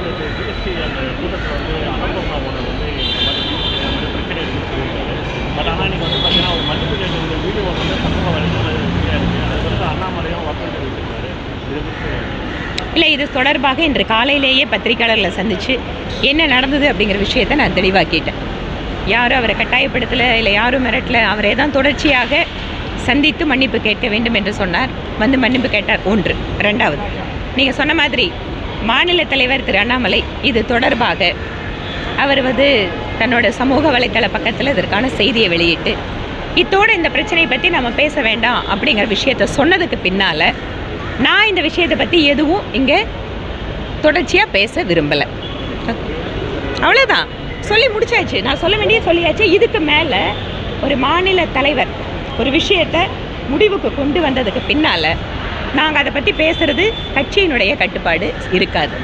நேற்று ஜிஎஸ்டி அந்த கூட்டத்தில் அனுப்பமா வந்து இந்த மாதிரி பிரச்சனை இருக்குன்னு சொல்லியிருக்காரு. பட் ஆனால் நீங்கள் பார்த்தீங்கன்னா ஒரு மதிப்பு கேட்ட வீடியோ சமூக வலைதளத்தில் இருக்குது. அது அண்ணாமலையும் வருத்தம் தெரிவிச்சிருக்காரு. இது இல்லை, இது தொடர்பாக இன்று காலையிலேயே பத்திரிகையாளர்களை சந்தித்து என்ன நடந்தது அப்படிங்கிற விஷயத்தை நான் தெளிவாக்கிட்டேன். யாரும் அவரை கட்டாயப்படுத்தலை, இல்லை யாரும் மிரட்டலை. அவரே தான் தொடர்ச்சியாக சந்தித்து மன்னிப்பு கேட்க வேண்டும் என்று சொன்னார். வந்து மன்னிப்பு கேட்டார். ஒன்று. ரெண்டாவது, நீங்கள் சொன்ன மாதிரி மாநில தலைவர் திரு அண்ணாமலை இது தொடர்பாக அவர் தன்னோட சமூக வலைத்தள பக்கத்தில் இதற்கான செய்தியை வெளியிட்டு இத்தோடு இந்த பிரச்சனையை பற்றி நம்ம பேச வேண்டாம் அப்படிங்கிற விஷயத்த சொன்னதுக்கு பின்னால் நான் இந்த விஷயத்தை பற்றி எதுவும் இங்கே தொடர்ச்சியாக பேச விரும்பலை. அவ்வளோதான், சொல்லி முடிச்சாச்சு. நான் சொல்ல வேண்டிய சொல்லியாச்சு. இதுக்கு மேலே ஒரு மாநில தலைவர் ஒரு விஷயத்தை முடிவுக்கு கொண்டு வந்ததுக்கு பின்னால் நாங்கள் அதை பற்றி பேசுகிறது கட்சியினுடைய கட்டுப்பாடு இருக்காது.